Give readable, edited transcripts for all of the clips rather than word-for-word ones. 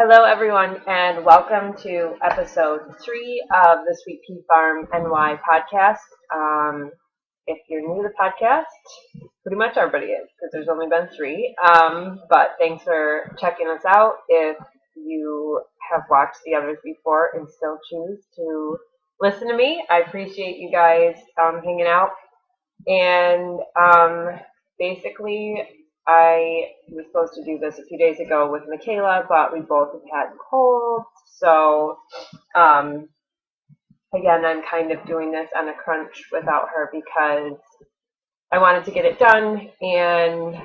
Hello, everyone, and welcome to episode 3 of the Sweet Pea Farm NY podcast. If you're new to the podcast, pretty much everybody is because there's only been 3. But thanks for checking us out. If you have watched the others before and still choose to listen to me, I appreciate you guys hanging out. And basically, I was supposed to do this a few days ago with Michaela, but we both have had colds. So, again, I'm kind of doing this on a crunch without her because I wanted to get it done, and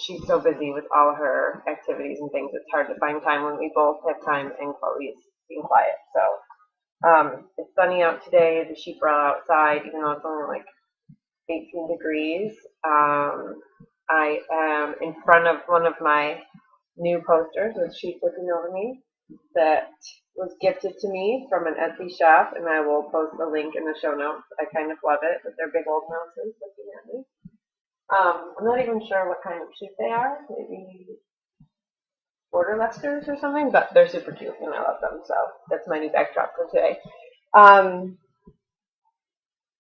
she's so busy with all her activities and things. It's hard to find time when we both have time, and Chloe's being quiet. So, it's sunny out today. The sheep are all outside, even though it's only like 18 degrees. I am in front of one of my new posters with sheep looking over me that was gifted to me from an Etsy shop, and I will post the link in the show notes. I kind of love it with their big old noses looking at me. I'm not even sure what kind of sheep they are, maybe border Leicesters or something, but they're super cute and I love them, so that's my new backdrop for today.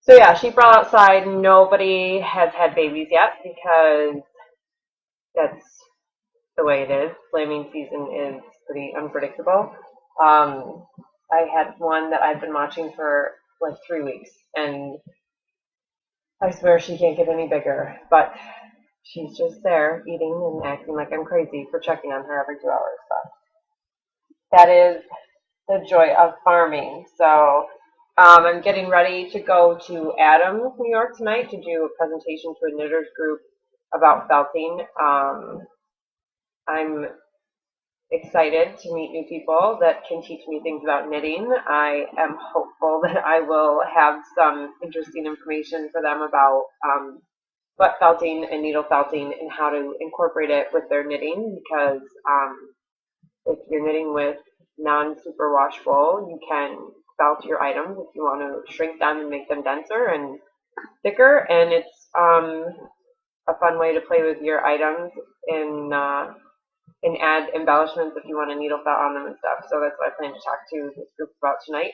So yeah, sheep are all outside. Nobody has had babies yet because that's the way it is. Lambing season is pretty unpredictable. I had one that I've been watching for like 3 weeks, and I swear she can't get any bigger, but she's just there eating and acting like I'm crazy for checking on her every 2 hours. But that is the joy of farming. So I'm getting ready to go to Adams, New York tonight to do a presentation to a knitters group about felting. I'm excited to meet new people that can teach me things about knitting. I am hopeful that I will have some interesting information for them about butt felting and needle felting and how to incorporate it with their knitting, because if you're knitting with non-superwash wool, you can felt your items if you want to shrink them and make them denser and thicker, and it's a fun way to play with your items and add embellishments if you want to needle felt on them and stuff. So that's what I plan to talk to this group about tonight.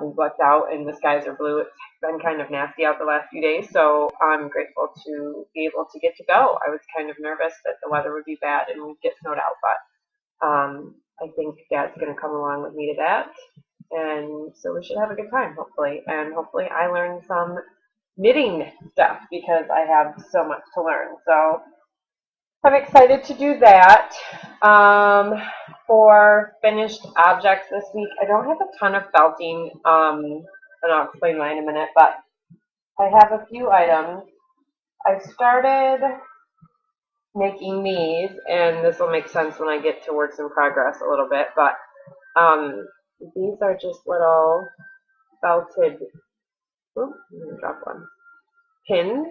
We've lucked out and the skies are blue. It's been kind of nasty out the last few days, so I'm grateful to be able to get to go. I was kind of nervous that the weather would be bad and we'd get snowed out, but I think Dad's going to come along with me to that. And so we should have a good time, hopefully. And hopefully I learn some knitting stuff because I have so much to learn. So I'm excited to do that. For finished objects this week, I don't have a ton of felting, and I'll explain why in a minute, but I have a few items. I started making these, and this will make sense when I get to works in progress a little bit, but these are just little felted, I'm going to drop one, pins.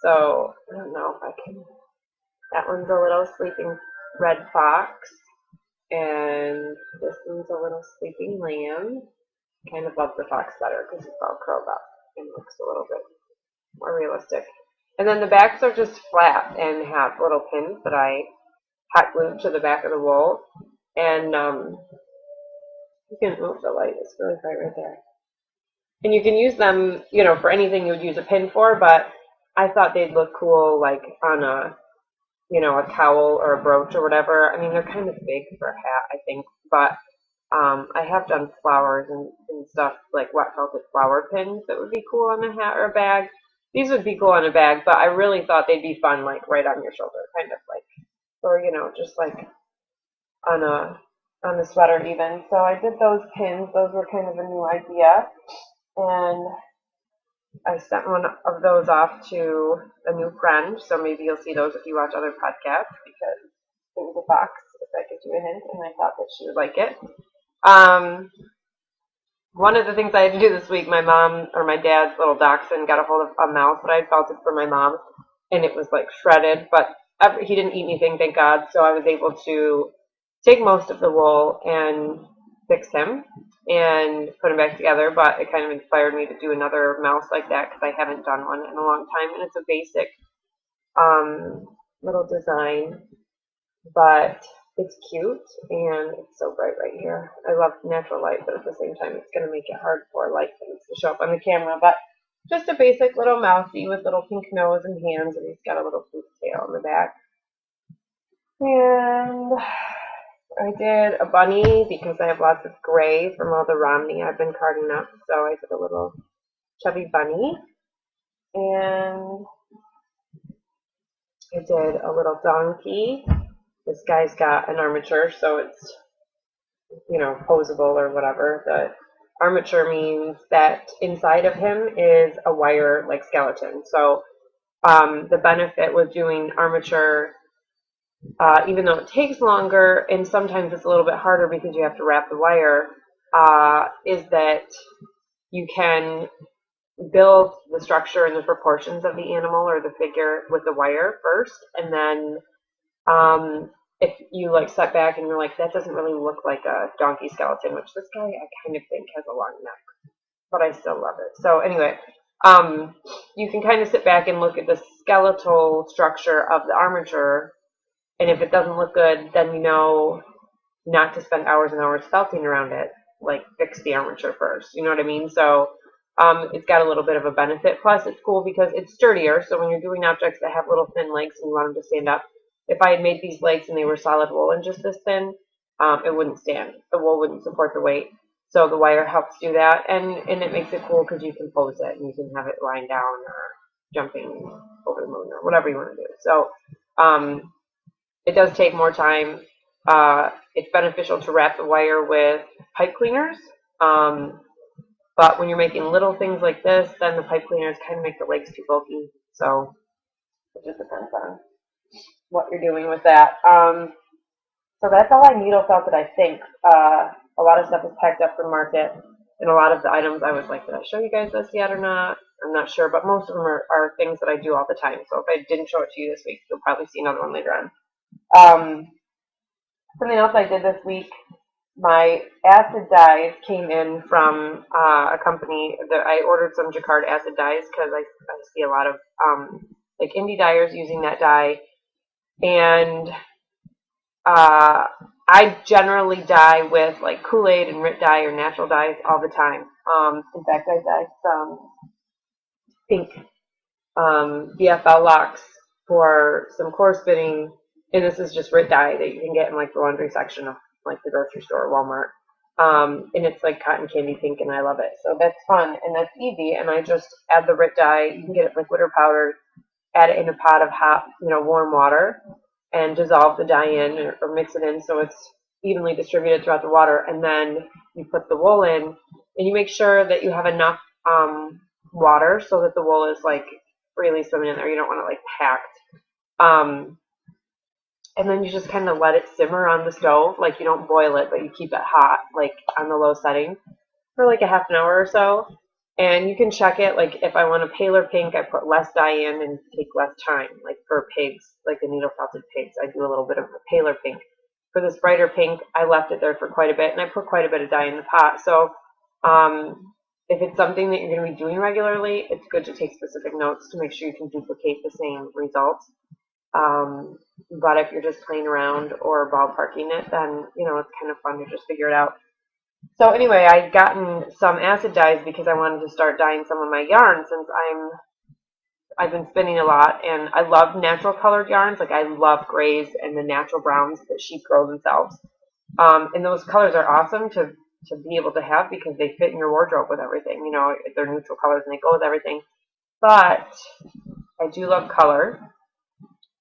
So, I don't know if I can, that one's a little sleeping red fox, and this one's a little sleeping lamb. Kind of love the fox better because it's all curled up and looks a little bit more realistic. And then the backs are just flat and have little pins that I hot glued to the back of the wool. And you can move the light, it's really bright right there. And you can use them, for anything you would use a pin for, but I thought they'd look cool like on a towel or a brooch or whatever. I mean, they're kind of big for a hat, I think, but I have done flowers and stuff, like wet felted flower pins that would be cool on a hat or a bag. These would be cool on a bag, but I really thought they'd be fun, like right on your shoulder, kind of like, or just like on a sweater even. So I did those pins. Those were kind of a new idea, and I sent one of those off to a new friend. So maybe you'll see those if you watch other podcasts, because it was a fox, if I could do a hint, and I thought that she would like it. One of the things I had to do this week, my mom, or my dad's little dachshund, got a hold of a mouse that I had felted for my mom, and it was like shredded, but he didn't eat anything, thank God, so I was able to take most of the wool and fix him and put him back together, but it kind of inspired me to do another mouse like that because I haven't done one in a long time, and it's a basic little design, but it's cute, and it's so bright right here. I love natural light, but at the same time, it's going to make it hard for light things to show up on the camera. But just a basic little mousey with little pink nose and hands, and he's got a little pink tail on the back. And I did a bunny because I have lots of gray from all the Romney I've been carding up. So I did a little chubby bunny. And I did a little donkey. This guy's got an armature, so it's, posable or whatever. The armature means that inside of him is a wire like skeleton. So the benefit with doing armature, even though it takes longer and sometimes it's a little bit harder because you have to wrap the wire, is that you can build the structure and the proportions of the animal or the figure with the wire first, and then if you step back and you're like, that doesn't really look like a donkey skeleton, which this guy I kind of think has a long neck, but I still love it. So anyway, you can kind of sit back and look at the skeletal structure of the armature, and if it doesn't look good, then you know not to spend hours and hours felting around it. Fix the armature first. You know what I mean? So it's got a little bit of a benefit. Plus, it's cool because it's sturdier. So when you're doing objects that have little thin legs and you want them to stand up, if I had made these legs and they were solid wool and just this thin, it wouldn't stand. The wool wouldn't support the weight. So the wire helps do that, and it makes it cool because you can pose it and you can have it lying down or jumping over the moon or whatever you want to do. So it does take more time. It's beneficial to wrap the wire with pipe cleaners. But when you're making little things like this, then the pipe cleaners kind of make the legs too bulky. So it just depends on what you're doing with that. So that's all I needle felted, I think. A lot of stuff is packed up for market, and a lot of the items I was like, did I show you guys this yet or not? I'm not sure, but most of them are things that I do all the time. So if I didn't show it to you this week, you'll probably see another one later on. Something else I did this week, my acid dyes came in from a company that I ordered some Jacquard acid dyes because I see a lot of indie dyers using that dye. And I generally dye with Kool-Aid and Rit dye or natural dyes all the time. In fact, I dyed some pink BFL locks for some core spinning, and this is just Rit dye that you can get in the laundry section of the grocery store or Walmart. And it's cotton candy pink, and I love it. So that's fun and that's easy. And I just add the Rit dye. You can get it liquid or powdered. Add it in a pot of hot, warm water, and dissolve the dye in or mix it in so it's evenly distributed throughout the water. And then you put the wool in, and you make sure that you have enough water so that the wool is freely swimming in there. You don't want it packed. And then you just kind of let it simmer on the stove. You don't boil it, but you keep it hot, on the low setting for a half an hour or so. And you can check it. If I want a paler pink, I put less dye in and take less time. For pigs, the needle felted pigs, I do a little bit of a paler pink. For this brighter pink, I left it there for quite a bit, and I put quite a bit of dye in the pot. So if it's something that you're going to be doing regularly, it's good to take specific notes to make sure you can duplicate the same results. But if you're just playing around or ballparking it, then it's kind of fun to just figure it out. So anyway, I'd gotten some acid dyes because I wanted to start dyeing some of my yarn since I've been spinning a lot, and I love natural colored yarns. I love grays and the natural browns that sheep grow themselves. And those colors are awesome to be able to have because they fit in your wardrobe with everything. They're neutral colors and they go with everything. But I do love color.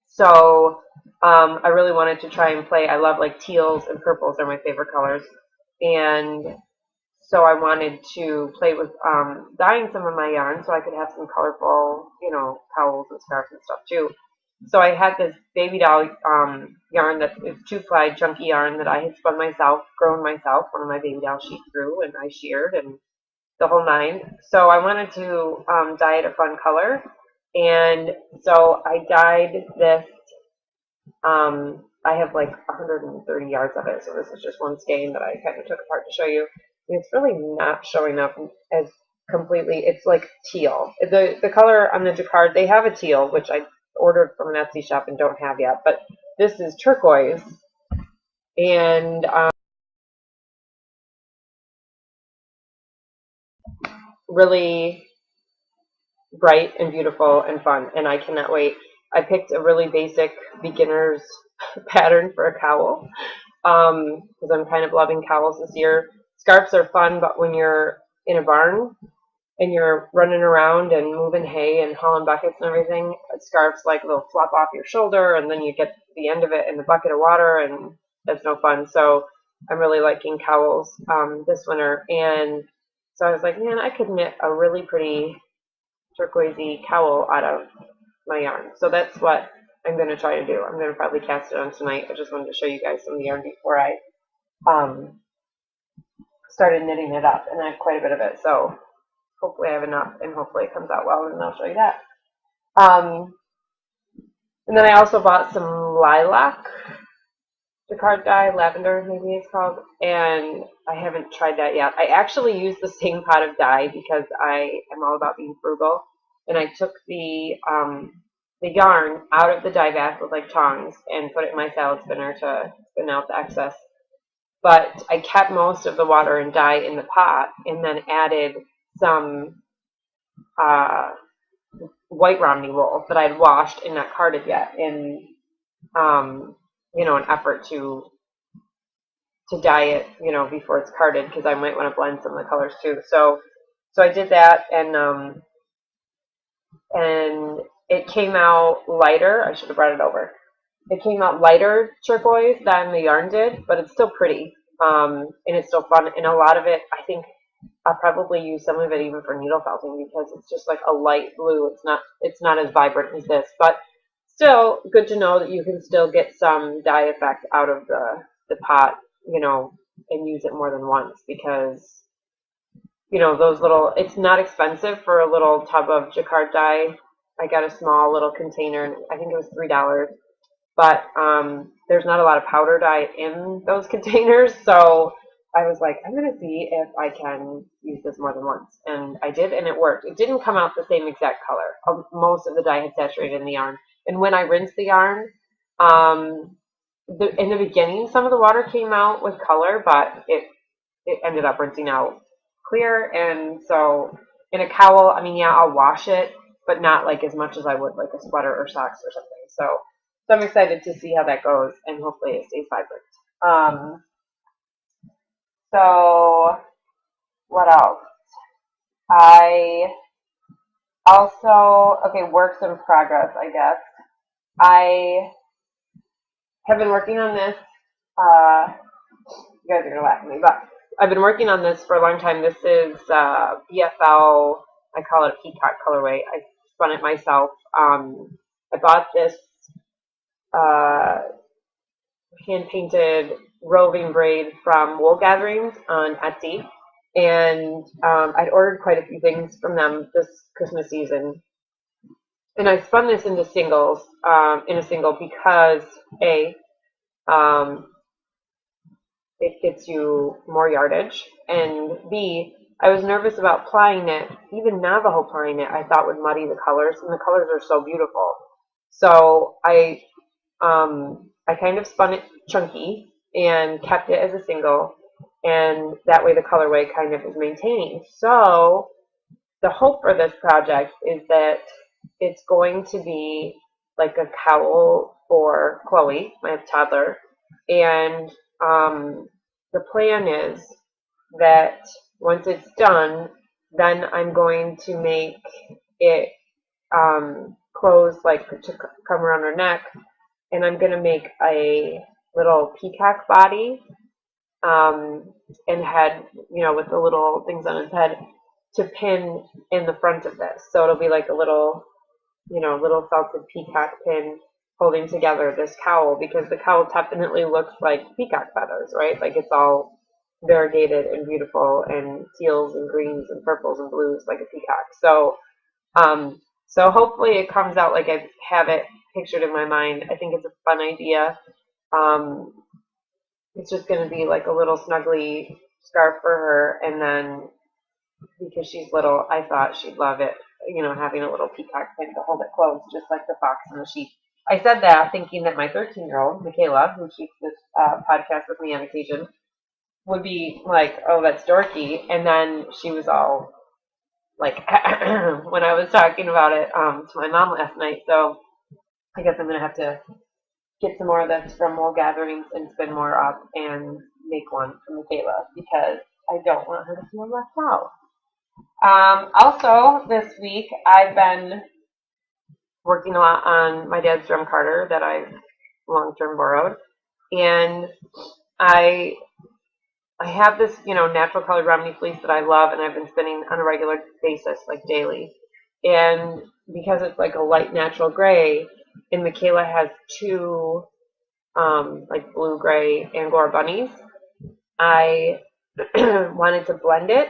So I really wanted to try and play. I love teals and purples are my favorite colors. And so I wanted to play with dyeing some of my yarn so I could have some colorful, towels and scarves and stuff too. So I had this baby doll yarn that is 2-ply chunky yarn that I had spun myself, grown myself. One of my baby dolls she grew, and I sheared and the whole nine. So I wanted to dye it a fun color. And so I dyed this. I have 130 yards of it, so this is just one skein that I kind of took apart to show you. And it's really not showing up as completely. It's teal. The color on the Jacquard, they have a teal, which I ordered from an Etsy shop and don't have yet, but this is turquoise, and really bright and beautiful and fun, and I cannot wait. I picked a really basic beginner's pattern for a cowl because I'm kind of loving cowls this year. Scarves are fun, but when you're in a barn and you're running around and moving hay and hauling buckets and everything, scarves like they'll flop off your shoulder and then you get the end of it in the bucket of water and that's no fun. So I'm really liking cowls this winter, and so I was like, man, I could knit a really pretty turquoisey cowl out of my yarn. So that's what I'm going to try to do. I'm going to probably cast it on tonight. I just wanted to show you guys some of the yarn before I started knitting it up, and I have quite a bit of it. So hopefully I have enough, and hopefully it comes out well, and I'll show you that. And then I also bought some lilac, Jacquard Dye, lavender maybe it's called, and I haven't tried that yet. I actually used the same pot of dye because I am all about being frugal, and I took the yarn out of the dye bath with like tongs and put it in my salad spinner to spin out the excess. But I kept most of the water and dye in the pot, and then added some white Romney wool that I'd washed and not carded yet in an effort to dye it, before it's carded, because I might want to blend some of the colors too. So I did that, and it came out lighter. I should have brought it over. It came out lighter turquoise than the yarn did, but it's still pretty, and it's still fun. And a lot of it, I think I'll probably use some of it even for needle felting because it's just like a light blue. It's not as vibrant as this, but still good to know that you can still get some dye effect out of the pot, and use it more than once because, those little, it's not expensive for a little tub of Jacquard dye. I got a small little container, and I think it was $3, but there's not a lot of powder dye in those containers, so I was like, I'm going to see if I can use this more than once, and I did, and it worked. It didn't come out the same exact color. Most of the dye had saturated in the yarn, and when I rinsed the yarn, in the beginning, some of the water came out with color, but it ended up rinsing out clear, and so in a cowl, I mean, yeah, I'll wash it, but not like as much as I would like a sweater or socks or something. So I'm excited to see how that goes, and hopefully it stays vibrant. So what else? I also, works in progress, I guess. I have been working on this. You guys are going to laugh at me, but I've been working on this for a long time. This is BFL, I call it a Peacock colorway. I spun it myself. I bought this hand-painted roving braid from Wool Gatherings on Etsy, and I'd ordered quite a few things from them this Christmas season, and I spun this into singles, in a single because it gets you more yardage, and B, I was nervous about plying it. Even Navajo plying it I thought would muddy the colors, and the colors are so beautiful. So I kind of spun it chunky and kept it as a single, and that way the colorway kind of is maintained. So the hope for this project is that it's going to be like a cowl for Chloe, my toddler, and the plan is that once it's done, then I'm going to make it close like to come around her neck, and I'm going to make a little peacock body and head, with the little things on his head to pin in the front of this. So it'll be like a little, little felted peacock pin holding together this cowl, because the cowl definitely looks like peacock feathers, right? Like it's all variegated and beautiful and teals and greens and purples and blues like a peacock. So hopefully it comes out like I have it pictured in my mind. I think it's a fun idea. It's just going to be like a little snuggly scarf for her, and then because she's little, I thought she'd love it, having a little peacock pin to hold it closed, just like the fox and the sheep. I said that thinking that my 13-year-old, Michaela, who keeps this podcast with me on occasion, would be like, oh, that's dorky. And then she was all like, when I was talking about it to my mom last night. So I guess I'm going to have to get some more of this from wool gatherings and spin more up and make one for Michaela because I don't want her to feel left out. Also, this week I've been working a lot on my dad's drum carder that I long-term borrowed, and I have this, natural colored Romney fleece that I love, and I've been spinning on a regular basis, like daily. And because it's like a light natural gray, and Michaela has two like blue-gray Angora bunnies, I wanted to blend it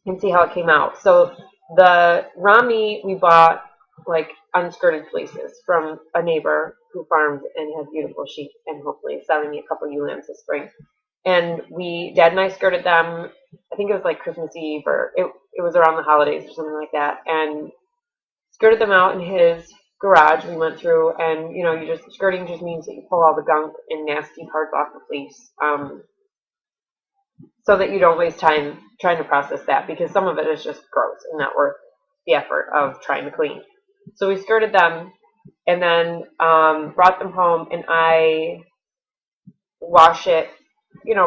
and see how it came out. So the Romney we bought like unskirted fleeces from a neighbor who farms and has beautiful sheep and hopefully is selling me a couple ewe lambs this spring. And Dad and I skirted them, I think it was like Christmas Eve or it was around the holidays or something like that, and skirted them out in his garage. We went through and, skirting just means that you pull all the gunk and nasty parts off the fleece. So that you don't waste time trying to process that because some of it is just gross and not worth the effort of trying to clean. So we skirted them and then brought them home, and I wash it,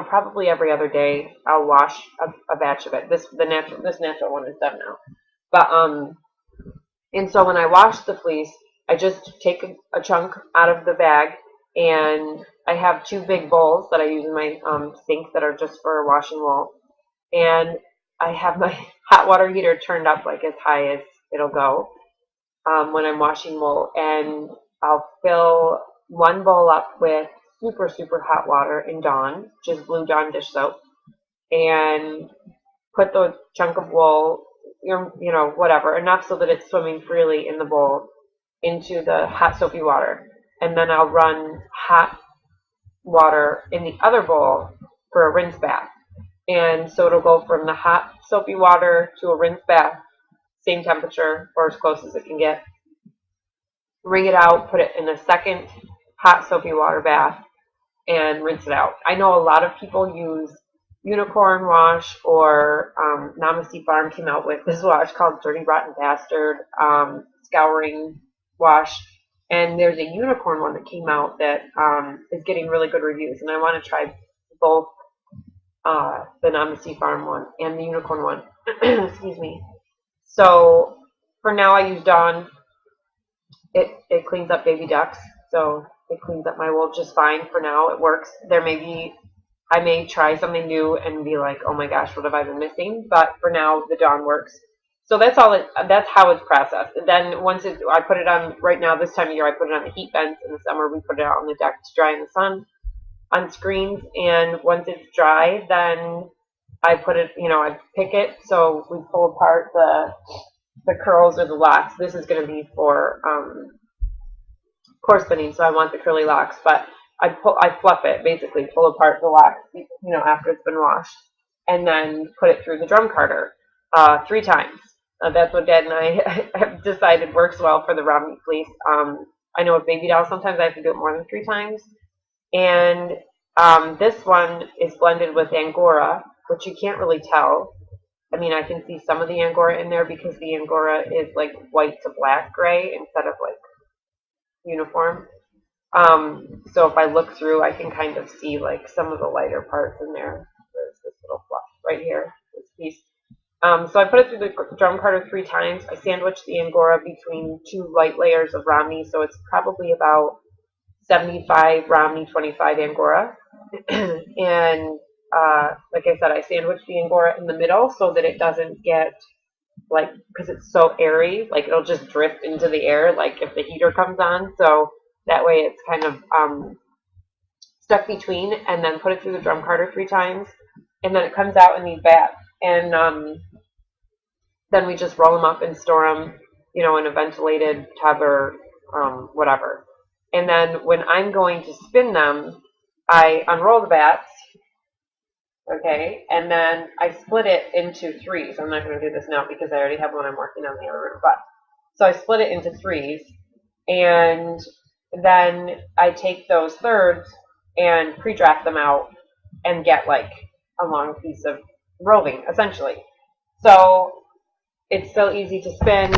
probably every other day. I'll wash a batch of it. This natural one is done now. But and so when I wash the fleece, I just take a chunk out of the bag, and I have two big bowls that I use in my sink that are just for washing wool. And I have my hot water heater turned up like as high as it'll go when I'm washing wool. And I'll fill one bowl up with super, super hot water in Dawn, just blue Dawn dish soap, and put the chunk of wool, whatever, enough so that it's swimming freely in the bowl into the hot soapy water. And then I'll run hot water in the other bowl for a rinse bath. And so it'll go from the hot soapy water to a rinse bath, same temperature or as close as it can get. Wring it out, put it in a second hot soapy water bath, and rinse it out. I know a lot of people use Unicorn Wash, or Namaste Farm came out with this wash called Dirty Rotten Bastard Scouring Wash. And there's a unicorn one that came out that is getting really good reviews. And I want to try both the Namaste Farm one and the unicorn one. Excuse me. So for now I use Dawn. It cleans up baby ducks. So it cleans up my wool just fine for now. It works. I may try something new and be like, oh my gosh, what have I been missing? But for now, the Dawn works. So that's how it's processed. And then I put it on, right now, this time of year, I put it on the heat vents. In the summer, we put it out on the deck to dry in the sun on screens. And once it's dry, then I put it, I pick it. So we pull apart the curls or the locks. This is going to be for core spinning, so I want the curly locks, but I fluff it, basically pull apart the locks, after it's been washed, and then put it through the drum carder 3 times. That's what Dad and I have decided works well for the Romney fleece. I know with baby dolls, sometimes I have to do it more than 3 times. And this one is blended with Angora, which you can't really tell. I mean, I can see some of the Angora in there because the Angora is like white to black gray instead of like uniform. So if I look through, I can kind of see like some of the lighter parts in there. There's this little fluff right here, this piece. So I put it through the drum carder 3 times. I sandwich the Angora between 2 light layers of Romney, so it's probably about 75 Romney, 25 Angora. And like I said, I sandwich the Angora in the middle so that it doesn't get like, because it's so airy, like it'll just drift into the air, like if the heater comes on. So that way it's kind of stuck between, and then put it through the drum carder 3 times, and then it comes out in these bats. And then we just roll them up and store them, in a ventilated tub or whatever. And then when I'm going to spin them, I unroll the bats, okay, and then I split it into 3s. I'm not going to do this now because I already have one I'm working on in the other room. But so I split it into 3s, And then I take those thirds and pre-draft them out and get like a long piece of roving, essentially. So it's still easy to spin,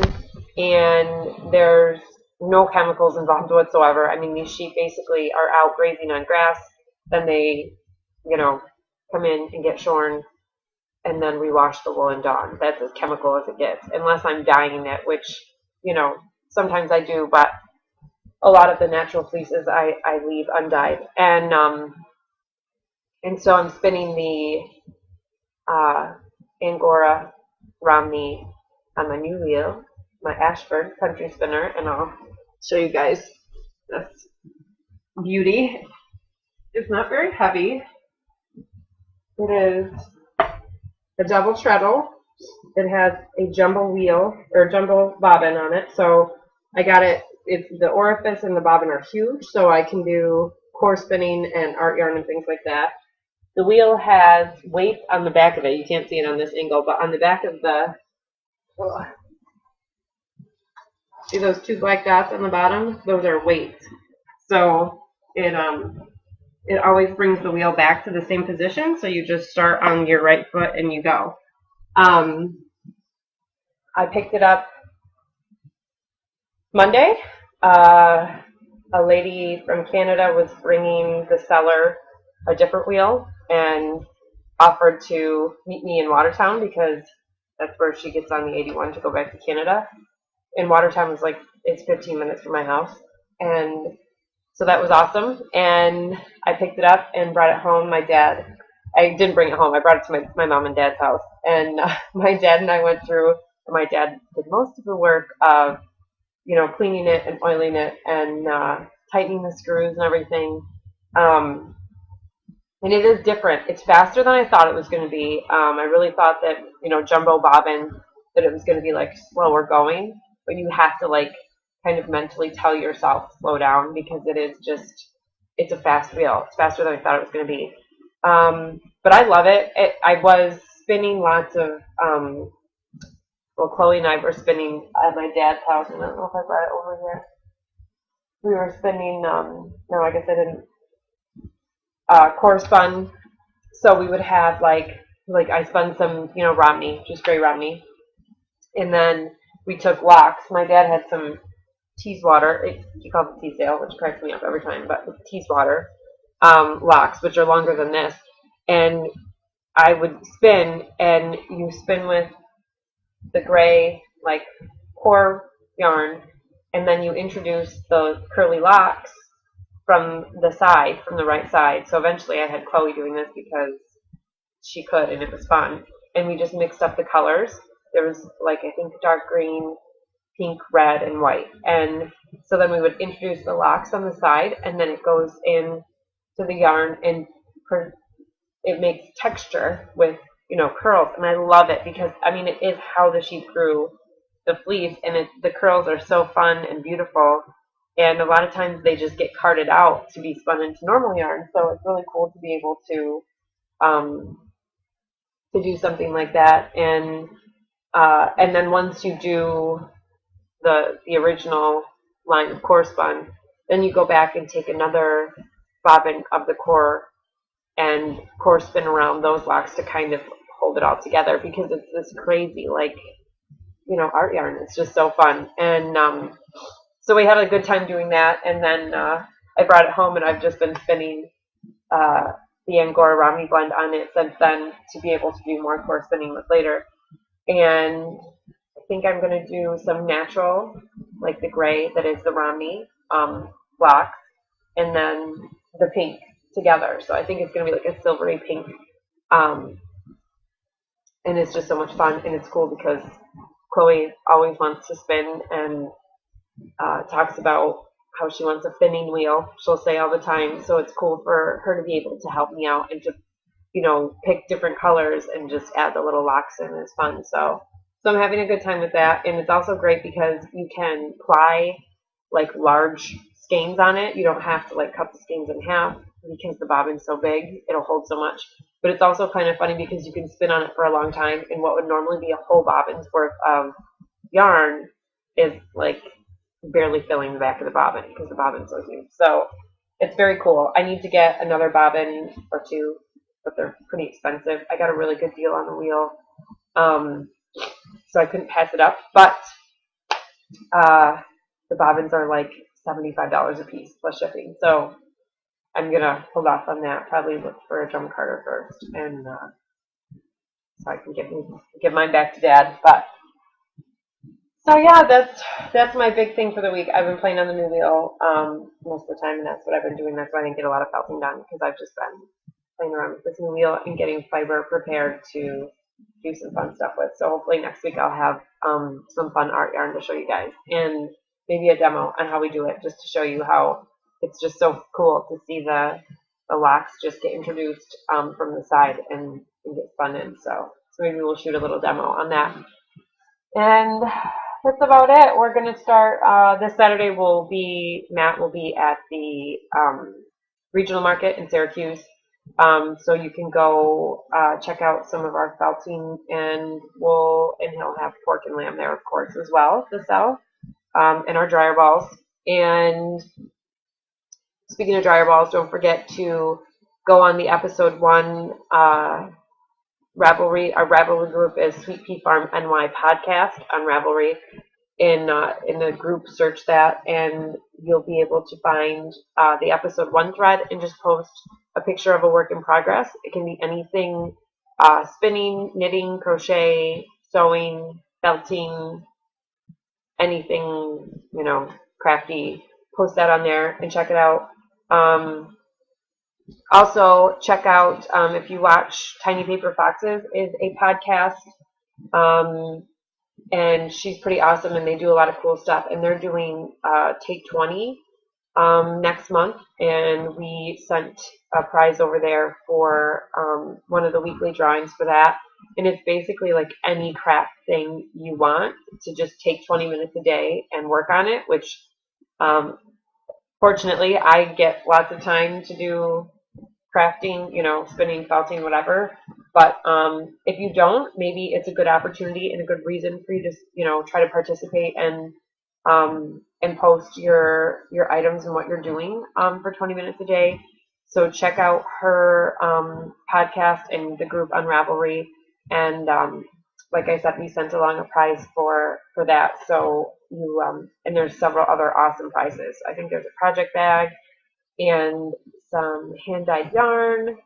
and there's no chemicals involved whatsoever. I mean, these sheep basically are out grazing on grass, then they, come in and get shorn, and then we wash the wool and dawn. That's as chemical as it gets, unless I'm dyeing it, which, sometimes I do, but a lot of the natural fleeces I leave undyed. And so I'm spinning the Angora Romney on my new wheel, my Ashford country spinner, and I'll show you guys this beauty. It's not very heavy. It is a double treadle. It has a jumbo wheel or jumbo bobbin on it. So I got it. The orifice and the bobbin are huge, so I can do core spinning and art yarn and things like that. The wheel has weights on the back of it. You can't see it on this angle, but on the back of see those two black dots on the bottom? Those are weights. So it always brings the wheel back to the same position. So you just start on your right foot and you go. I picked it up Monday. A lady from Canada was bringing the seller a different wheel and offered to meet me in Watertown because that's where she gets on the 81 to go back to Canada. And Watertown is it's 15 minutes from my house. And so that was awesome. And I picked it up and brought it home. I didn't bring it home. I brought it to my mom and dad's house. And my dad and I went through, and my dad did most of the work of, cleaning it and oiling it and tightening the screws and everything. And it is different. It's faster than I thought it was going to be. I really thought that, jumbo bobbin, that it was going to be slower going, but you have to kind of mentally tell yourself to slow down because it's a fast wheel. It's faster than I thought it was going to be. But I love it. I was spinning lots of, Chloe and I were spinning at my dad's house. I don't know if I brought it over here. We were spinning, no, I guess I didn't. Core spun, so we would have I spun some Romney, just gray Romney, and then we took locks. My dad had some Teeswater, he calls it Teesdale, which cracks me up every time, but Teeswater locks, which are longer than this, and I would spin, and you spin with the gray core yarn, and then you introduce the curly locks from the right side. So eventually I had Chloe doing this because she could and it was fun. And we just mixed up the colors. There was I think dark green, pink, red, and white. And so then we would introduce the locks on the side and then it goes in to the yarn and it makes texture with, curls. And I love it because, it is how the sheep grew the fleece and the curls are so fun and beautiful. And a lot of times they just get carted out to be spun into normal yarn. So it's really cool to be able to do something like that. And then once you do the original line of core spun, then you go back and take another bobbin of the core and core spin around those locks to kind of hold it all together because it's this crazy art yarn. It's just so fun. And so we had a good time doing that, and then I brought it home, and I've just been spinning the Angora Romney blend on it since then to be able to do more core spinning with later. And I think I'm going to do some natural, the gray that is the Romney blocks, and then the pink together. So I think it's going to be a silvery pink, and it's just so much fun, and it's cool because Chloe always wants to spin and talks about how she wants a spinning wheel, she'll say all the time. So it's cool for her to be able to help me out and to, pick different colors and just add the little locks in. It's fun. So I'm having a good time with that. And it's also great because you can ply large skeins on it. You don't have to cut the skeins in half because the bobbin's so big, it'll hold so much. But it's also kind of funny because you can spin on it for a long time, and what would normally be a whole bobbin's worth of yarn is barely filling the back of the bobbin because the bobbin's so huge. So it's very cool. I need to get another bobbin or two, but they're pretty expensive. I got a really good deal on the wheel, so I couldn't pass it up. But the bobbins are like $75 a piece plus shipping. So I'm gonna hold off on that. Probably look for a drum carder first, and so I can give mine back to Dad. But so yeah, that's my big thing for the week. I've been playing on the new wheel most of the time, and that's what I've been doing. That's why I didn't get a lot of felting done because I've just been playing around with this new wheel and getting fiber prepared to do some fun stuff with. So hopefully next week I'll have some fun art yarn to show you guys, and maybe a demo on how we do it, just to show you how it's just so cool to see the locks just get introduced from the side and get spun in. So maybe we'll shoot a little demo on that. And that's about it. We're going to start this Saturday. Matt will be at the regional market in Syracuse. So you can go check out some of our felting, and he'll have pork and lamb there, of course, as well to sell, and our dryer balls. And speaking of dryer balls, don't forget to go on the episode 1 Ravelry. Our Ravelry group is Sweet Pea Farm NY Podcast on Ravelry. In the group, search that, and you'll be able to find the episode 1 thread and just post a picture of a work in progress. It can be anything: spinning, knitting, crochet, sewing, felting, anything, crafty. Post that on there and check it out. Also, check out, if you watch Tiny Paper Foxes, is a podcast, and she's pretty awesome, and they do a lot of cool stuff. And they're doing Take 20 next month, and we sent a prize over there for one of the weekly drawings for that. And it's basically like any craft thing you want to just take 20 minutes a day and work on it, which fortunately I get lots of time to do crafting, spinning, felting, whatever. But if you don't, maybe it's a good opportunity and a good reason for you to, try to participate and post your items and what you're doing for 20 minutes a day. So check out her podcast and the group on Ravelry. And like I said, we sent along a prize for that. So and there's several other awesome prizes. I think there's a project bag and some hand-dyed yarn.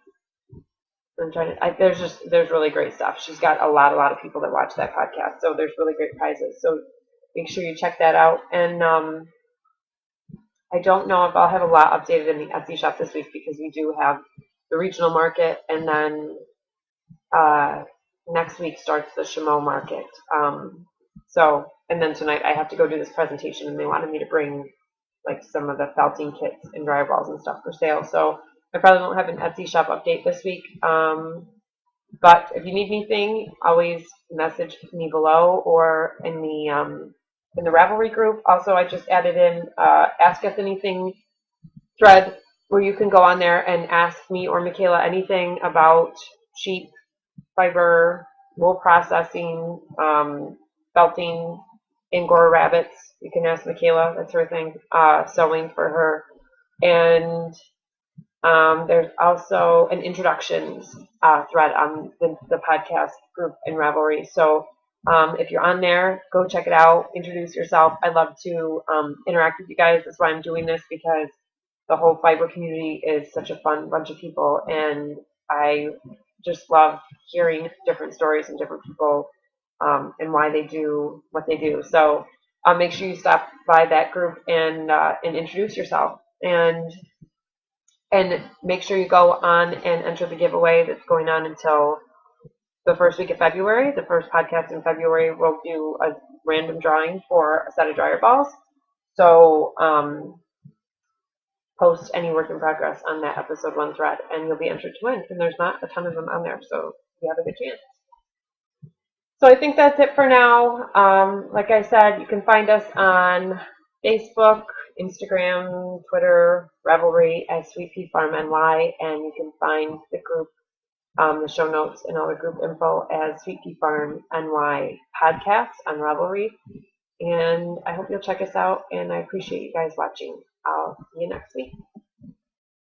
There's really great stuff. She's got a lot of people that watch that podcast, so there's really great prizes. So make sure you check that out. And I don't know if I'll have a lot updated in the Etsy shop this week because we do have the regional market, and then next week starts the Chameau market. And then tonight I have to go do this presentation, and they wanted me to bring like some of the felting kits and dryer balls and stuff for sale. So I probably won't have an Etsy shop update this week. But if you need anything, always message me below or in the Ravelry group. Also, I just added in Ask Us Anything thread where you can go on there and ask me or Michaela anything about sheep, fiber, wool processing, felting, Angora rabbits. You can ask Michaela, that's her thing, sewing for her. And there's also an introductions thread on the podcast group in Ravelry. So if you're on there, go check it out, introduce yourself. I love to interact with you guys. That's why I'm doing this, because the whole fiber community is such a fun bunch of people, and I just love hearing different stories and different people and why they do what they do. So make sure you stop by that group and introduce yourself, and make sure you go on and enter the giveaway that's going on until the first week of February. The first podcast in February, we'll do a random drawing for a set of dryer balls. So post any work in progress on that episode 1 thread, and you'll be entered to win. And there's not a ton of them on there, so you have a good chance. So I think that's it for now. Like I said, you can find us on Facebook, Instagram, Twitter, Ravelry as Sweet Pea Farm NY, and you can find the group, the show notes and all the group info as Sweet Pea Farm NY Podcast on Ravelry. And I hope you'll check us out, and I appreciate you guys watching. I'll see you next week.